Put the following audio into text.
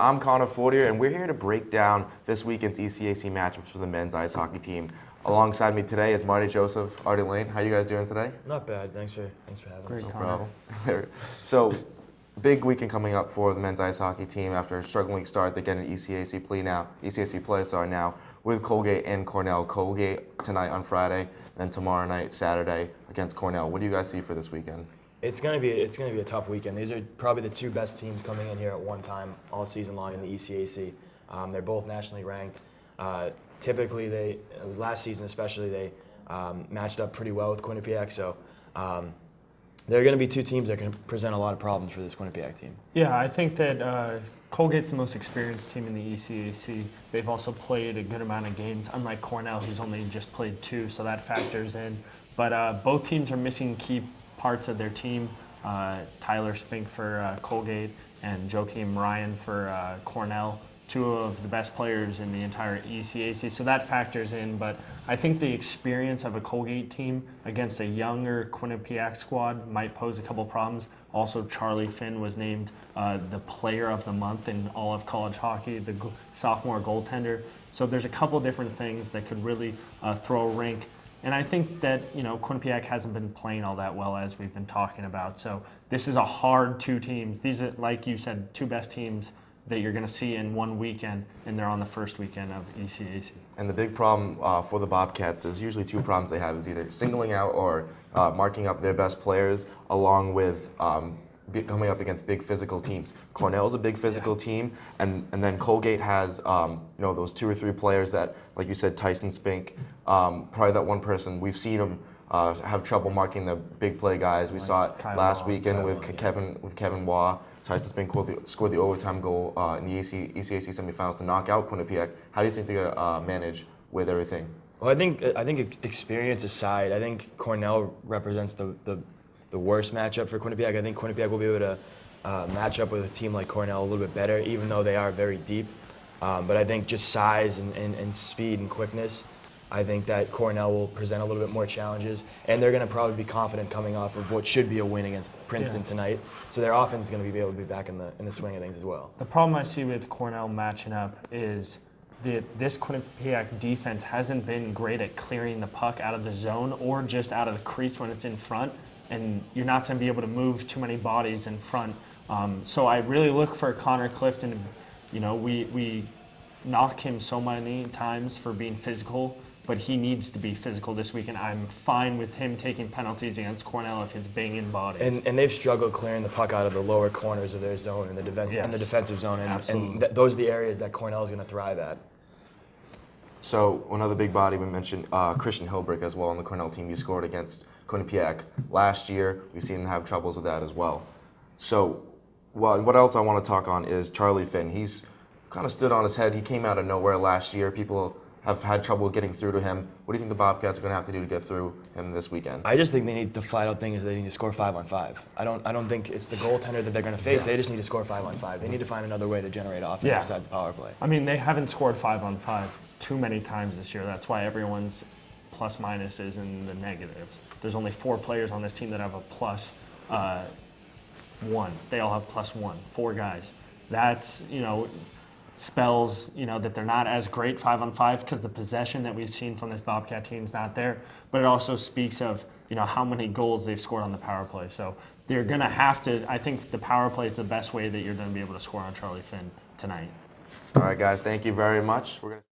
I'm Connor Fortier, and we're here to break down this weekend's ECAC matchups for the men's ice hockey team. Alongside me today is Marty Joseph, Artie Lane. How you guys doing today? Not bad. Thanks for having Great, me. No Connor. problem. So, big weekend coming up for the men's ice hockey team after a struggling start. They get an ECAC play now with Colgate and Cornell. Colgate tonight on Friday, and tomorrow night, Saturday, against Cornell. What do you guys see for this weekend? It's gonna be a tough weekend. These are probably the two best teams coming in here at one time all season long in the ECAC. They're both nationally ranked. Typically, last season especially, they matched up pretty well with Quinnipiac. So there are going to be two teams that can present a lot of problems for this Quinnipiac team. Yeah, I think that Colgate's the most experienced team in the ECAC. They've also played a good amount of games, unlike Cornell, who's only just played 2, so that factors in. But both teams are missing key parts of their team. Tyler Spink for Colgate and Joakim Ryan for Cornell, 2 of the best players in the entire ECAC, so that factors in. But I think the experience of a Colgate team against a younger Quinnipiac squad might pose a couple problems. Also, Charlie Finn was named the player of the month in all of college hockey, the sophomore goaltender. So there's a couple different things that could really throw a rink. And I think that, Quinnipiac hasn't been playing all that well, as we've been talking about. So this is a hard 2 teams. These are, like you said, 2 best teams that you're going to see in one weekend, and they're on the first weekend of ECAC. And the big problem for the Bobcats is usually 2 problems they have, is either singling out or marking up their best players, along with coming up against big physical teams. Cornell's a big physical team, and then Colgate has those 2 or 3 players that, like you said, Tyson Spink, probably that one person. We've seen him have trouble marking the big play guys. We saw it last weekend with Kevin Waugh. Tyson Spink scored the overtime goal in the ECAC semifinals to knock out Quinnipiac. How do you think they're going to manage with everything? Well, I think experience aside, I think Cornell represents the worst matchup for Quinnipiac. I think Quinnipiac will be able to match up with a team like Cornell a little bit better, even though they are very deep. But I think just size and speed and quickness, I think that Cornell will present a little bit more challenges, and they're going to probably be confident coming off of what should be a win against Princeton tonight. So their offense is going to be able to be back in the swing of things as well. The problem I see with Cornell matching up is this Quinnipiac defense hasn't been great at clearing the puck out of the zone or just out of the crease when it's in front, and you're not going to be able to move too many bodies in front. So I really look for Connor Clifton. We knock him so many times for being physical, but he needs to be physical this week, and I'm fine with him taking penalties against Cornell if it's banging bodies. And they've struggled clearing the puck out of the lower corners of their zone in the defensive zone, and those are the areas that Cornell is going to thrive at. So another big body we mentioned, Christian Hilbrick as well on the Cornell team. He scored against Quinnipiac last year. We've seen him have troubles with that as well. So what else I want to talk on is Charlie Finn. He's kind of stood on his head. He came out of nowhere last year. People have had trouble getting through to him. What do you think the Bobcats are going to have to do to get through him this weekend? I just think they need, the flat-out thing is they need to score 5-on-5. I don't think it's the goaltender that they're going to face. They just need to score 5-on-5. They need to find another way to generate offense besides the power play. I mean, they haven't scored 5-on-5 too many times this year. That's why everyone's plus minus is in the negatives. There's only 4 players on this team that have a plus 1. They all have plus 1. 4 guys. That's, spells that they're not as great 5-on-5 because the possession that we've seen from this Bobcat team is not there. But it also speaks of how many goals they've scored on the power play. So they're going to have to. I think the power play is the best way that you're going to be able to score on Charlie Finn tonight. All right, guys. Thank you very much. We're going to